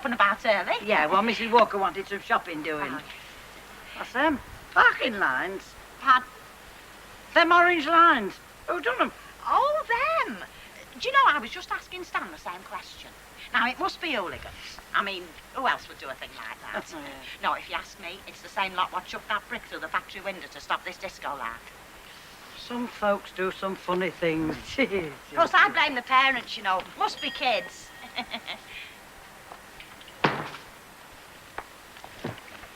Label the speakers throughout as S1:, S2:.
S1: up and about early.
S2: Yeah, well, Mrs. Walker wanted some shopping doing. What's them? Parking lines.
S1: Pardon?
S2: Them orange lines. Who done them?
S1: Oh, them. Do you know, I was just asking Stan the same question. Now, it must be hooligans. I mean, who else would do a thing like that?
S2: Oh, yeah.
S1: No, if you ask me, it's the same lot what chucked that brick through the factory window to stop this disco lark.
S2: Some folks do some funny things.
S1: Of course, I blame the parents, you know. Must be kids.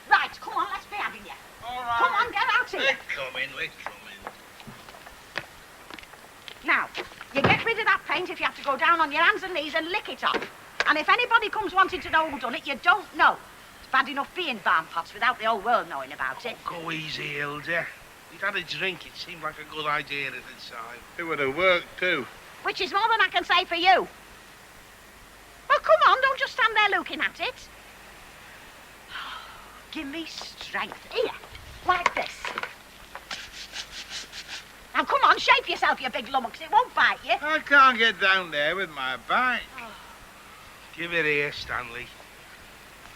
S1: Right, come on, let's be having you.
S3: All right.
S1: Come on, get out here.
S3: We're coming.
S1: Now, you get rid of that paint if you have to go down on your hands and knees and lick it off. And if anybody comes wanting to know who done it, you don't know. It's bad enough being barn pots without the whole world knowing about it.
S3: Go easy, Hilda. We'd had a drink. It seemed like a good idea at the time. It would have worked, too.
S1: Which is more than I can say for you. Well, come on, don't just stand there looking at it. Give me strength. Here, like this. Now, come on, shape yourself, you big lummox. It won't bite you.
S3: I can't get down there with my back. Oh. Give it here, Stanley.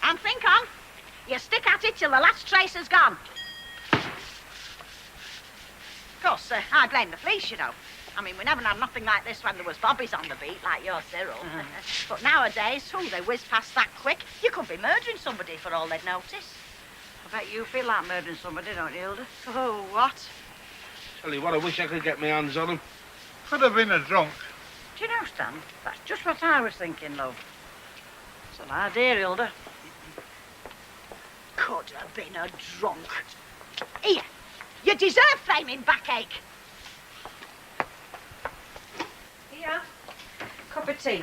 S1: And think on. You stick at it till the last trace is gone. Of course, I blame the police, you know. I mean, we never had nothing like this when there was bobbies on the beat, like your Cyril. But nowadays, they whiz past that quick. You could be murdering somebody for all they'd notice.
S2: I bet you feel like murdering somebody, don't you, Hilda?
S1: Oh, what?
S3: Tell you what, I wish I could get my hands on him. Could have been a drunk.
S2: Do you know, Stan, that's just what I was thinking, love. It's an idea, Hilda.
S1: Could have been a drunk. Here, you deserve flaming backache.
S4: Here, cup of tea.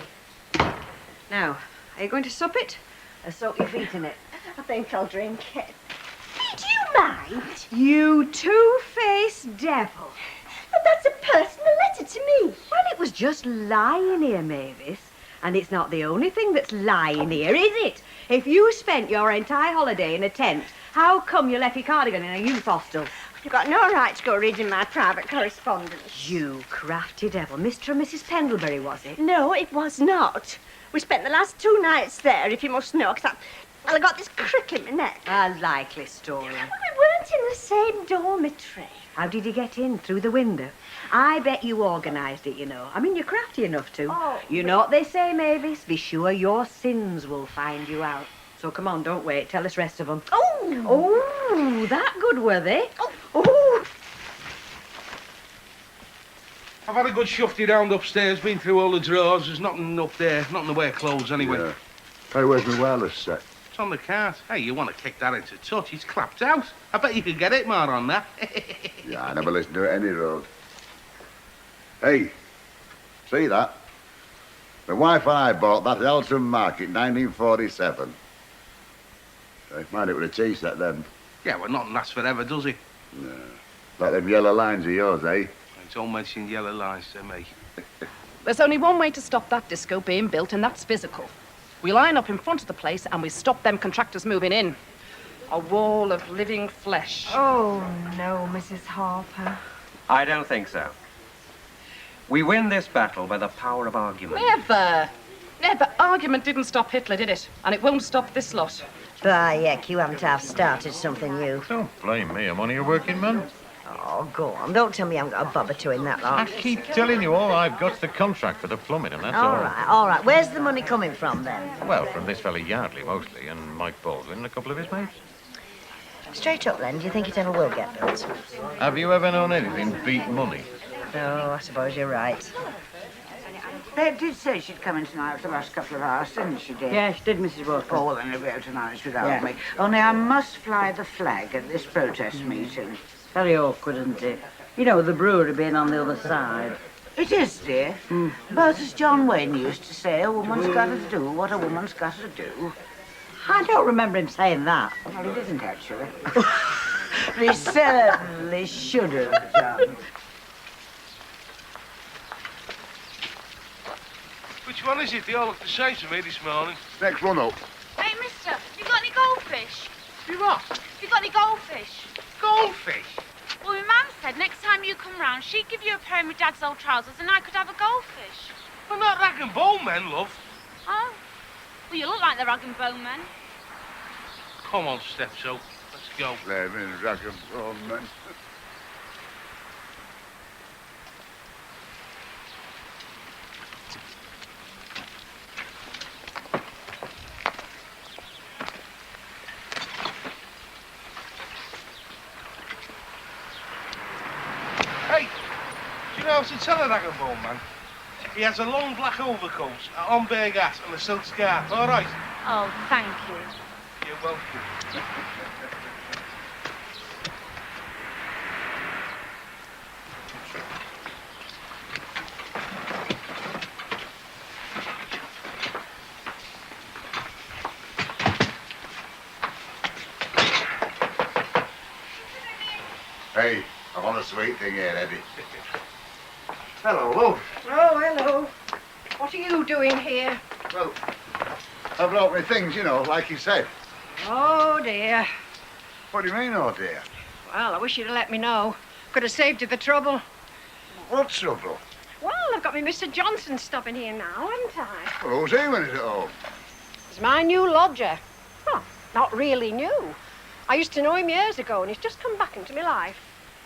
S4: Now, are you going to sup it or soak your feet in it?
S1: I think I'll drink it. Do you mind?
S4: You two-faced devil.
S1: But that's a personal letter to me.
S4: Well, it was just lying here, Mavis. And it's not the only thing that's lying here, is it? If you spent your entire holiday in a tent, how come you left your cardigan in a youth hostel?
S1: You've got no right to go reading my private correspondence.
S4: You crafty devil. Mr. and Mrs. Pendlebury, was it?
S1: No, it was not. We spent the last 2 nights there, if you must know, because I got this crick in my neck.
S4: A likely story.
S1: Well, we weren't in the same dormitory.
S4: How did you get in? Through the window? I bet you organised it, you know. I mean, you're crafty enough to.
S1: Oh.
S4: You know what they say, Mavis? Be sure your sins will find you out. So come on, don't wait. Tell us the rest of them.
S1: Oh!
S4: Oh, that good were they?
S1: Oh!
S4: Oh!
S3: I've had a good shufty round upstairs, been through all the drawers. There's nothing up there, not in the way of clothes anyway.
S5: Yeah. Hey, where's my wireless set?
S3: It's on the cart. Hey, you want to kick that into touch? It's clapped out. I bet you could get it more on that.
S5: Yeah, I never listen to it any road. Hey, see that? The wife I bought that at Elton Market, 1947. Mind it with a tea set then.
S3: Yeah, well, nothing lasts forever, does it?
S5: No. Like them yellow lines of yours, eh?
S3: Don't mention yellow lines to me.
S6: There's only one way to stop that disco being built, and that's physical. We line up in front of the place and we stop them contractors moving in. A wall of living flesh.
S4: Oh, no, Mrs. Harper.
S7: I don't think so. We win this battle by the power of argument.
S6: Never. Never. Argument didn't stop Hitler, did it? And it won't stop this lot.
S1: Bah, Yek, you haven't half started something new.
S8: Don't blame me. I'm only a working man.
S1: Oh, go on. Don't tell me I haven't got a bobber to in that lot.
S8: I keep telling you all I've got's the contract for the plumbing, and that's all.
S1: All right. Where's the money coming from, then?
S8: Well, from this fella Yardley, mostly, and Mike Baldwin and a couple of his mates.
S1: Straight up, then, do you think it ever will get built?
S8: Have you ever known anything beat money?
S1: No, I suppose you're right.
S2: They did say she'd come in tonight for the last couple of hours, didn't she, dear? Yeah, she did, Mrs. Walker. Oh, well, then you'll be able to manage without me. Only I must fly the flag at this protest meeting. Very awkward, isn't it? You know, the brewery being on the other side. It is, dear. But as John Wayne used to say, a woman's got to do what a woman's got to do. I don't remember him saying that. Well, he didn't, actually. He certainly should have done.
S3: Which one is it? They all look the same to me this morning.
S5: Next one up.
S9: Hey, mister, you got any goldfish?
S3: You what?
S9: You got any goldfish?
S3: Goldfish?
S9: Well, my mum said next time you come round, she'd give you a pair of my dad's old trousers and I could have a goldfish.
S3: We're not rag and bone men, love.
S9: Oh? Well, Well, you look like the rag and bone men.
S3: Come on, Stepso. Let's go.
S5: Blaming rag and bone men.
S3: Hey, do you know how to tell a rag and bone man? He has a long black overcoat, a Homburg hat and a silk scarf, all right?
S9: Oh, thank you.
S3: You're welcome.
S5: Hey, I want a sweet thing here, Eddie. Hello, love.
S4: Oh, hello. What are you doing here?
S5: Well, I brought me things, you know, like you said.
S4: Oh, dear.
S5: What do you mean, oh dear?
S4: Well, I wish you'd have let me know. Could have saved you the trouble.
S5: What trouble?
S4: Well, I've got me Mr. Johnson stopping here now, haven't I?
S5: Well, who's he when he's at home?
S4: He's my new lodger. Well, not really new. I used to know him years ago, and he's just come back into my life.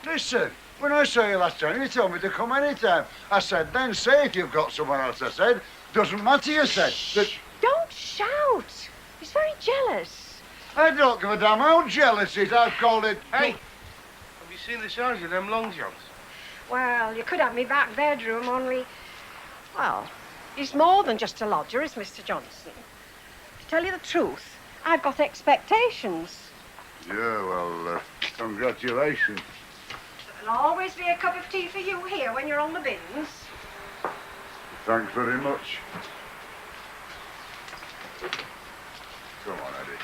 S5: Listen, when I saw you last time, you told me to come any time. I said, then say if you've got someone else, I said. Doesn't matter, you said. That...
S4: Don't shout. He's very jealous.
S5: I don't give a damn how jealous it is. I've called it...
S3: Hey, have you seen the size of them long johns?
S4: Well, you could have me back bedroom, only... Well, he's more than just a lodger, is Mr. Johnson. To tell you the truth, I've got expectations.
S5: Yeah, well, congratulations.
S4: There'll always be a cup of tea for you here when you're on the bins.
S5: Thanks very much. Come on, Eddie.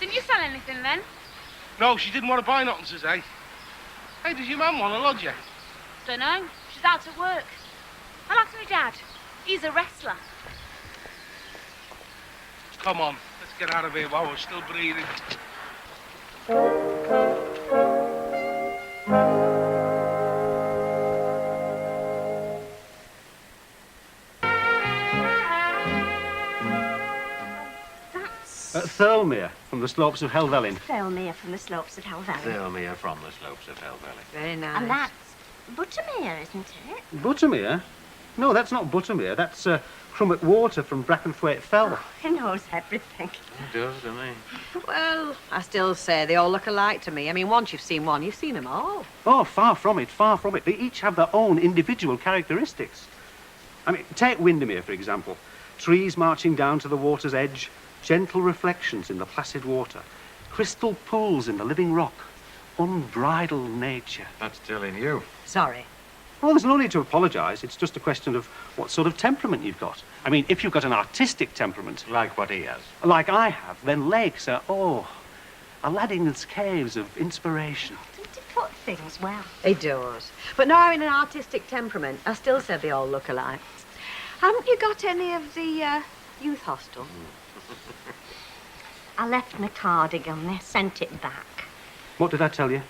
S9: Didn't you sell anything then?
S3: No, she didn't want to buy nothing, says I. Hey, does your mum want a lodger?
S9: Dunno. She's out at work. I'll ask my dad. He's a wrestler.
S3: Come on, let's get out of here while we're still breathing.
S10: Thirlmere, from the slopes of Helvellyn.
S11: Thirlmere from the slopes of Helvellyn.
S8: Thirlmere from the slopes of Helvellyn.
S4: Very nice.
S11: And that's Buttermere, isn't it?
S10: Buttermere? No, that's not Buttermere. That's Crummock Water from Brackenthwaite Fell.
S11: Oh, he knows everything.
S8: It does, doesn't he?
S4: Well, I still say they all look alike to me. I mean, once you've seen one, you've seen them all.
S10: Oh, far from it, far from it. They each have their own individual characteristics. I mean, take Windermere, for example. Trees marching down to the water's edge, gentle reflections in the placid water, crystal pools in the living rock, unbridled nature.
S8: That's telling you.
S4: Sorry.
S10: Well, there's no need to apologise. It's just a question of what sort of temperament you've got. I mean, if you've got an artistic temperament...
S8: Like what he has.
S10: Like I have, then lakes are, Aladdin's caves of inspiration.
S11: Doesn't he put things well?
S4: He does. But now I'm in an artistic temperament. I still say they all look alike. Haven't you got any of the youth hostel?
S11: I left my cardigan. They sent it back.
S10: What did I tell you?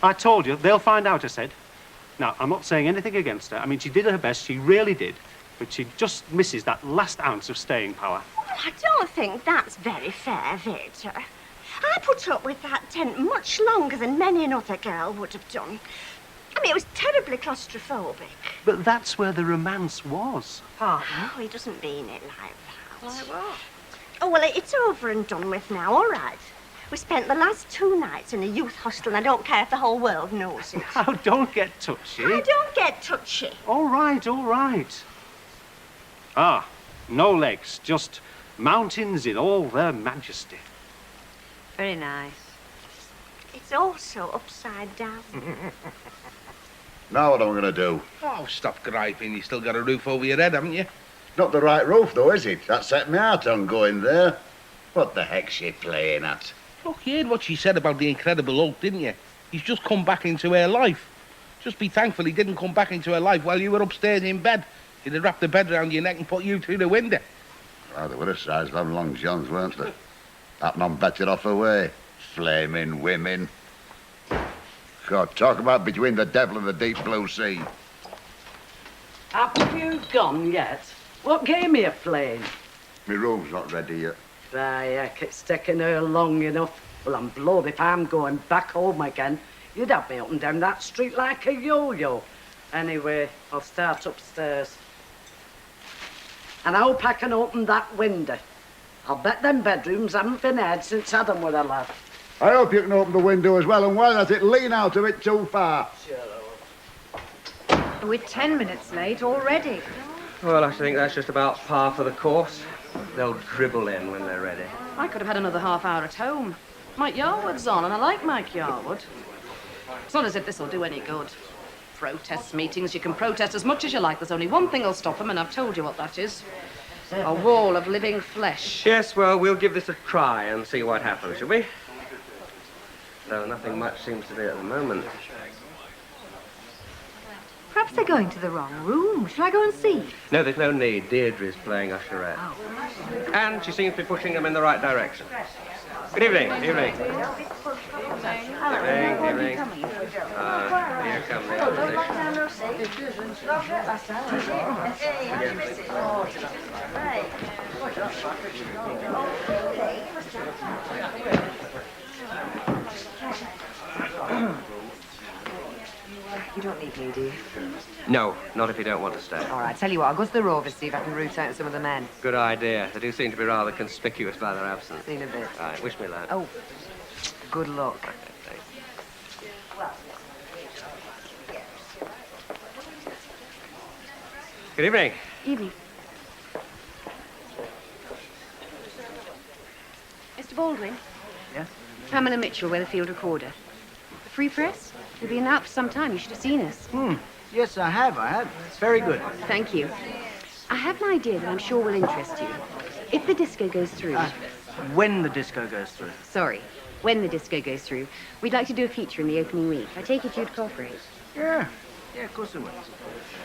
S10: I told you, they'll find out, I said. Now, I'm not saying anything against her. I mean, she did her best, she really did. But she just misses that last ounce of staying power.
S11: Well, I don't think that's very fair, Victor. I put up with that tent much longer than many another girl would have done. I mean, it was terribly claustrophobic.
S10: But that's where the romance was.
S11: Oh, no, he doesn't mean it like that.
S4: Like what?
S11: Oh, well, it's over and done with now, all right. We spent the last 2 nights in a youth hostel, and I don't care if the whole world knows it.
S10: Now, don't get touchy.
S11: I don't get touchy.
S10: All right, all right. Ah, no lakes, just mountains in all their majesty.
S4: Very nice.
S11: It's also upside down.
S5: Now what am I going to do?
S3: Oh, stop griping. You still got a roof over your head, haven't you?
S5: Not the right roof, though, is it? That set me heart on going there. What the heck's she playing at?
S3: Look, you heard what she said about the Incredible Hulk, didn't you? He's just come back into her life. Just be thankful he didn't come back into her life while you were upstairs in bed. He'd have wrapped the bed round your neck and put you through the window.
S5: Well, they were a size of them long johns, weren't they? That none better off away. Flaming women. God, talk about between the devil and the deep blue sea.
S12: Haven't you gone yet? What game are you playing?
S5: My room's not ready yet.
S12: Heck, it's taken her long enough. Well, I'm blowed if I'm going back home again. You'd have me up and down that street like a yo-yo. Anyway, I'll start upstairs. And I hope I can open that window. I'll bet them bedrooms haven't been aired since Adam were a lad.
S5: I hope you can open the window as well, and why let it lean out of it too far?
S4: We're 10 minutes late already.
S7: Well, I think that's just about par for the course. They'll dribble in when they're ready.
S6: I could have had another half hour at home. Mike Yarwood's on, and I like Mike Yarwood. It's not as if this'll do any good. Protest meetings, you can protest as much as you like. There's only one thing that'll stop them, and I've told you what that is. A wall of living flesh.
S7: Yes, well, we'll give this a try and see what happens, shall we? Though nothing much seems to be at the moment.
S4: Perhaps they're going to the wrong room. Shall I go and see?
S7: No, there's no need. Deirdre's playing usherette.
S4: Oh.
S7: And she seems to be pushing them in the right direction. Good evening. Evening. Evening. Evening. Here come the
S13: You don't need me, do you?
S7: No, not if you don't want to stay.
S13: All right, tell you what, I'll go to the Rovers, see if I can root out some of the men.
S7: Good idea. They do seem to be rather conspicuous by their absence.
S13: Seen a bit.
S7: Right, wish me luck.
S13: Oh, good luck.
S7: Good evening.
S4: Evening. Mr. Baldwin?
S2: Yeah?
S4: Pamela Mitchell, Weatherfield Recorder. The Free Press? We've been out for some time. You should have seen us.
S2: Yes, I have. It's very good.
S4: Thank you. I have an idea that I'm sure will interest you. If the disco goes through...
S2: When the disco goes through.
S4: Sorry. When the disco goes through, we'd like to do a feature in the opening week. I take it you'd cooperate.
S2: Yeah. Yeah, of course I will.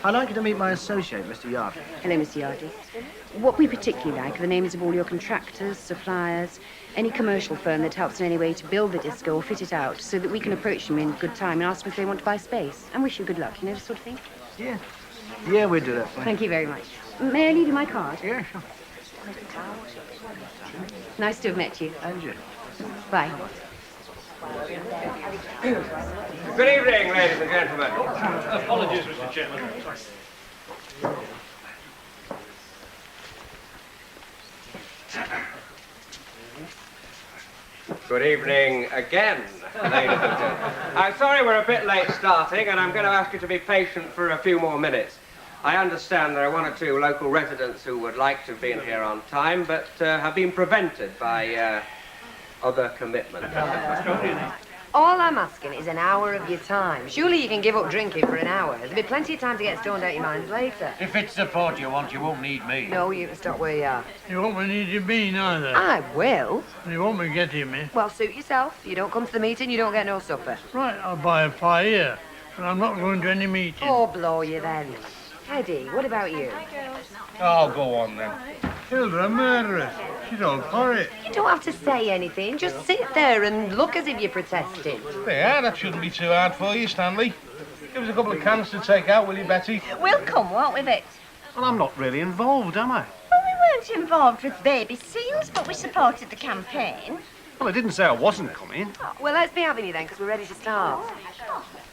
S2: I'd like you to meet my associate, Mr. Yardley.
S4: Hello, Mr. Yardley. What we particularly like are the names of all your contractors, suppliers, any commercial firm that helps in any way to build the disco or fit it out so that we can approach them in good time and ask them if they want to buy space and wish you good luck, you know, this sort of thing.
S2: Yeah. Yeah, we'll do that for you.
S4: Thank you very much. May I leave you my card?
S2: Yeah, sure.
S4: Nice to have met you.
S2: And you.
S4: Bye.
S7: Good evening, ladies and gentlemen.
S10: Apologies, Mr. Chairman.
S7: Good evening again, ladies and gentlemen. I'm sorry we're a bit late starting, and I'm going to ask you to be patient for a few more minutes. I understand there are one or two local residents who would like to have been here on time, but have been prevented by other commitments.
S13: All I'm asking is an hour of your time. Surely you can give up drinking for an hour. There'll be plenty of time to get stoned out your minds later.
S14: If it's the port you want, you won't need me.
S13: No, you can stop where you are.
S15: You won't be needing me neither.
S13: I will.
S15: You won't be getting me.
S13: Well, suit yourself. You don't come to the meeting, you don't get no supper.
S15: Right, I'll buy a pie here. But I'm not going to any meeting.
S13: Oh, blow you then. Eddie, what about you?
S3: Oh, go on then.
S15: Hilda, a murderess. She's all for it.
S13: You don't have to say anything. Just sit there and look as if you're protesting.
S3: Yeah, that shouldn't be too hard for you, Stanley. Give us a couple of cans to take out, will you, Betty?
S11: We'll come, won't we, Vic?
S10: Well, I'm not really involved, am I?
S11: Well, we weren't involved with baby scenes, but we supported the campaign.
S10: Well, I didn't say I wasn't coming.
S13: Well, let's be having you then, because we're ready to start.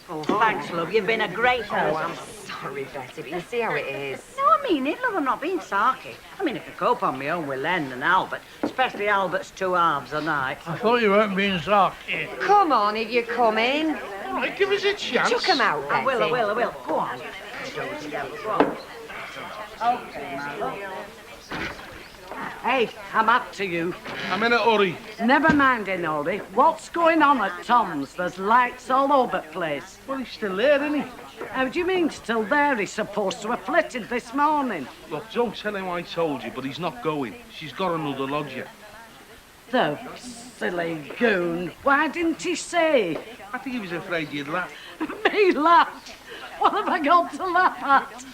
S2: Oh, thanks, love. You've been a great help.
S13: Oh, I'm sorry, Betty, but you see how it is.
S2: No, I mean it, love. I'm not being sarky. I mean, I can cope on my own with Len and Albert, especially Albert's 2 halves a night.
S15: I thought you weren't being sarky.
S13: Come on, if you come in.
S3: All right, give us a chance.
S13: Chuck 'em out, Betty.
S2: I will. Go on. Go on. Okay, my love.
S12: Hey, I'm up to you.
S3: I'm in a hurry.
S12: Never mind, Inori. What's going on at Tom's? There's lights all over the place.
S3: Well, he's still there, isn't he?
S12: How do you mean still there? He's supposed to have flitted this morning.
S3: Look, don't tell him I told you, but he's not going. She's got another lodger.
S12: The silly goon. Why didn't he say?
S3: I think he was afraid you'd laugh.
S12: Me laugh? What have I got to laugh at?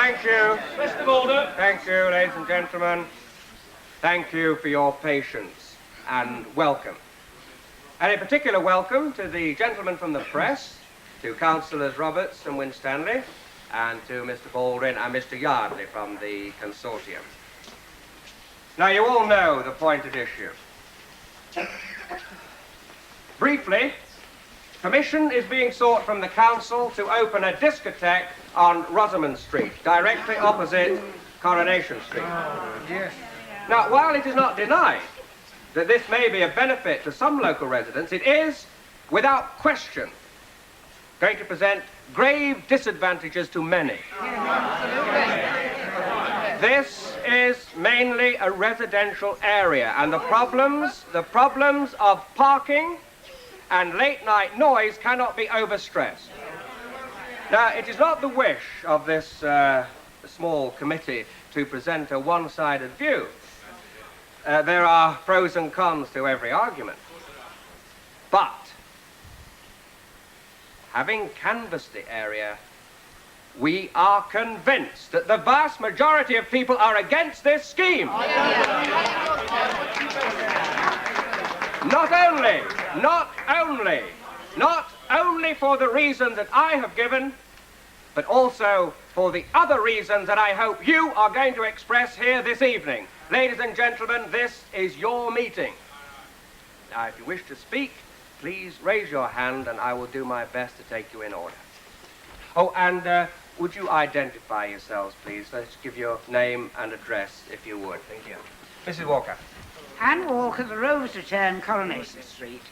S7: Thank you.
S14: Mr. Boulder.
S7: Thank you, ladies and gentlemen. Thank you for your patience and welcome. And a particular welcome to the gentlemen from the press, to Councillors Roberts and Winstanley, and to Mr. Baldwin and Mr. Yardley from the consortium. Now, you all know the point at issue. Briefly, permission is being sought from the council to open a discotheque on Rosamond Street, directly opposite Coronation Street.
S14: Yes.
S7: Now, while it is not denied that this may be a benefit to some local residents, it is, without question, going to present grave disadvantages to many. This is mainly a residential area, and the problems of parking and late-night noise cannot be overstressed. Now, it is not the wish of this small committee to present a one-sided view. There are pros and cons to every argument. But, having canvassed the area, we are convinced that the vast majority of people are against this scheme. Not only for the reason that I have given, but also for the other reasons that I hope you are going to express here this evening. Ladies and gentlemen, this is your meeting. Now, if you wish to speak, please raise your hand and I will do my best to take you in order. Oh, and would you identify yourselves, please? Let's give your name and address, if you would. Thank you. Mrs. Walker.
S2: Anne Walker, the Rose Return, Coronation Street.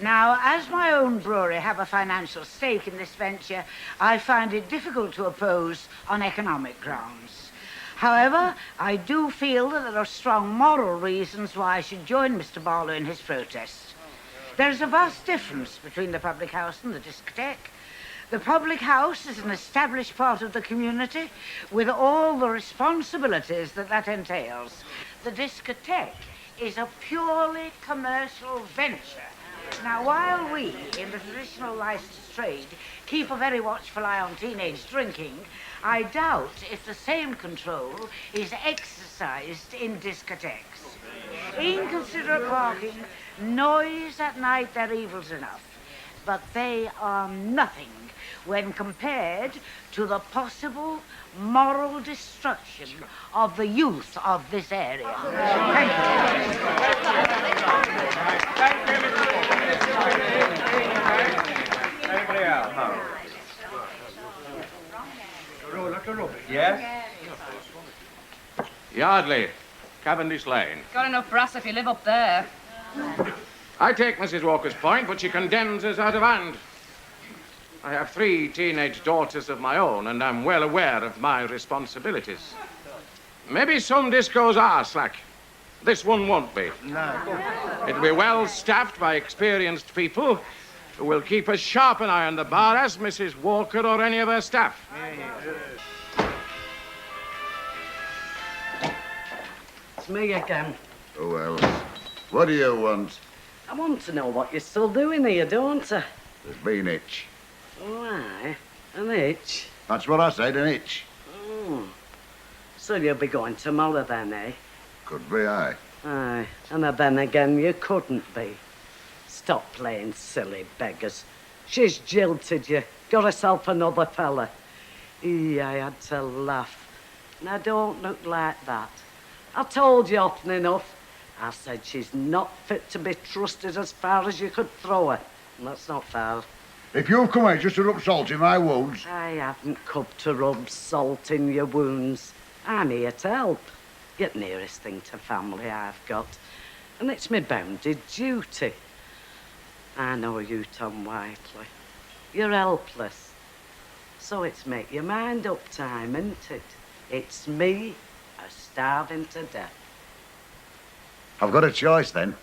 S2: Now, as my own brewery have a financial stake in this venture, I find it difficult to oppose on economic grounds. However, I do feel that there are strong moral reasons why I should join Mr. Barlow in his protest. There is a vast difference between the public house and the discotheque. The public house is an established part of the community with all the responsibilities that entails. The discotheque is a purely commercial venture. Now, while we, in the traditional licensed trade, keep a very watchful eye on teenage drinking, I doubt if the same control is exercised in discotheques. Inconsiderate parking, noise at night, they're evils enough, but they are nothing when compared to the possible moral destruction of the youth of this area. Thank
S7: you. Anybody else? Yes?
S8: Yardley, Cavendish Lane.
S6: Got enough brass if you live up there.
S8: I take Mrs. Walker's point, but she condemns us out of hand. I have 3 teenage daughters of my own, and I'm well aware of my responsibilities. Maybe some discos are slack. This one won't be. No. It'll be well staffed by experienced people who will keep a sharp eye on the bar as Mrs. Walker or any of her staff.
S12: It's me again.
S5: Who else? What do you want?
S12: I want to know what you're still doing here, don't I?
S5: There's been itch.
S12: Why? An itch?
S5: That's what I said, an itch.
S12: Oh. So you'll be going tomorrow then, eh?
S5: Could be, aye.
S12: Aye, and then again you couldn't be. Stop playing silly beggars. She's jilted you, got herself another fella. I had to laugh. Now don't look like that. I told you often enough. I said she's not fit to be trusted as far as you could throw her. And that's not fair.
S5: If you've come here just to rub salt in my wounds...
S12: I haven't come to rub salt in your wounds. I'm here to help. You're the nearest thing to family I've got. And it's my bounden duty. I know you, Tom Whiteley. You're helpless. So it's make your mind up time, isn't it? It's me starving to death.
S5: I've got a choice, then.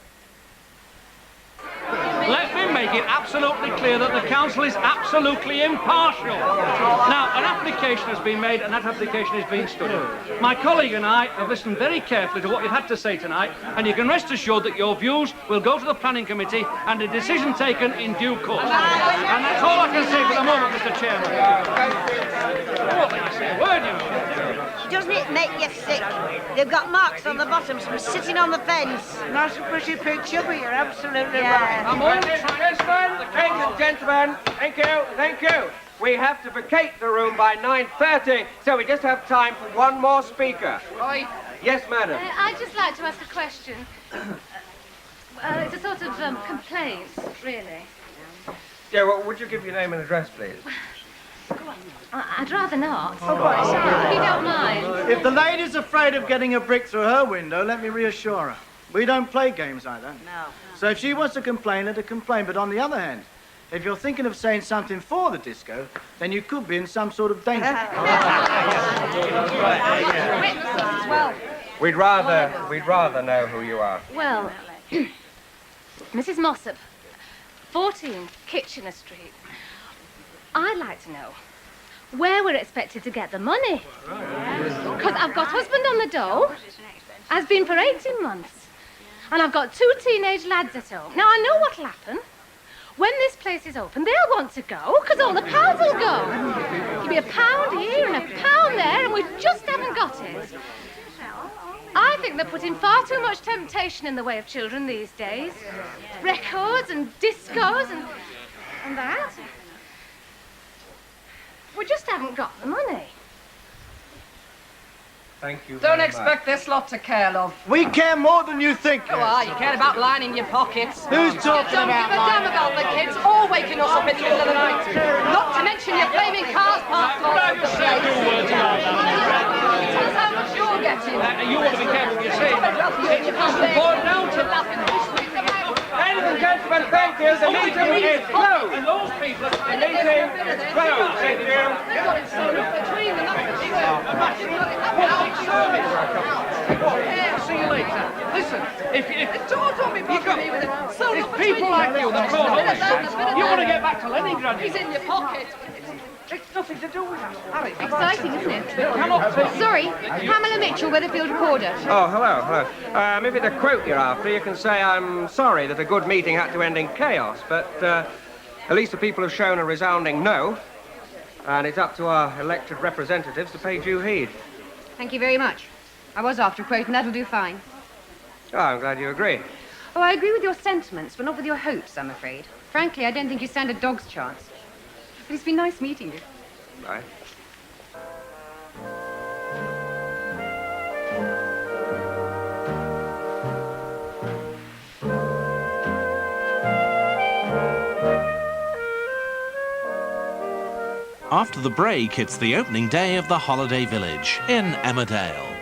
S14: Let me make it absolutely clear that the council is absolutely impartial. Now, an application has been made and that application is being studied. My colleague and I have listened very carefully to what you've had to say tonight, and you can rest assured that your views will go to the planning committee and a decision taken in due course. And that's all I can say for the moment, Mr. Chairman. Oh, let me say a word, you know.
S16: Doesn't it make you sick? They've got marks on the bottoms from sitting on the fence.
S2: Not a pretty picture, but you're absolutely right.
S7: Come on, ladies and gentlemen, thank you. We have to vacate the room by 9:30, so we just have time for one more speaker.
S6: Oi.
S7: Yes, madam.
S9: I'd just like to ask a question. It's a sort of complaint, really.
S7: Yeah, well, would you give your name and address, please?
S9: I'd rather not. If you don't mind.
S17: If the lady's afraid of getting a brick through her window, let me reassure her. We don't play games like that.
S16: No.
S17: So if she wants to complain, let her complain. But on the other hand, if you're thinking of saying something for the disco, then you could be in some sort of danger.
S7: We'd rather know who you are.
S9: Well, Mrs. Mossop, 14 Kitchener Street. I'd like to know where we're expected to get the money. Because I've got husband on the dole, has been for 18 months, and I've got 2 teenage lads at home. Now, I know what'll happen. When this place is open, they'll want to go, because all the pals will go. Give me a pound here and a pound there, and we just haven't got it. I think they're putting far too much temptation in the way of children these days. Records and discos and that. We just haven't got the money.
S7: Thank you.
S6: Don't expect this lot to care, love.
S17: We care more than you think.
S6: Oh, you care about lining your pockets.
S17: Who's talking
S6: Don't
S17: about
S6: give a damn about the kids, all waking us up in the middle of the night. Not to mention your flaming cars parked all over the place. Tell us how much you're getting.
S14: You want to be careful what you say. It doesn't boil down to
S7: Ladies and gentlemen, thank you. The meeting is closed.
S14: And those people are
S7: The meeting is closed. Thank you.
S6: They've got it sewn up between them.
S14: See you later. Listen, if
S6: Don't be bothering me with it. Sewn
S14: if
S6: up between
S14: people like you that call
S6: them.
S14: you want to get back to Leningrad.
S6: He's in your pocket.
S14: It's nothing to do with that.
S4: Exciting, isn't it?
S14: Cannot take
S4: Sorry, Pamela Mitchell, Weatherfield Recorder.
S7: Oh, hello. If it's a quote you're after, you can say, I'm sorry that a good meeting had to end in chaos, but at least the people have shown a resounding no, and it's up to our elected representatives to pay due heed.
S4: Thank you very much. I was after a quote, and that'll do fine.
S7: Oh, I'm glad you agree.
S4: Oh, I agree with your sentiments, but not with your hopes, I'm afraid. Frankly, I don't think you stand a dog's chance. But it's been nice meeting you.
S7: Right.
S18: After the break, it's the opening day of the Holiday Village in Emmerdale.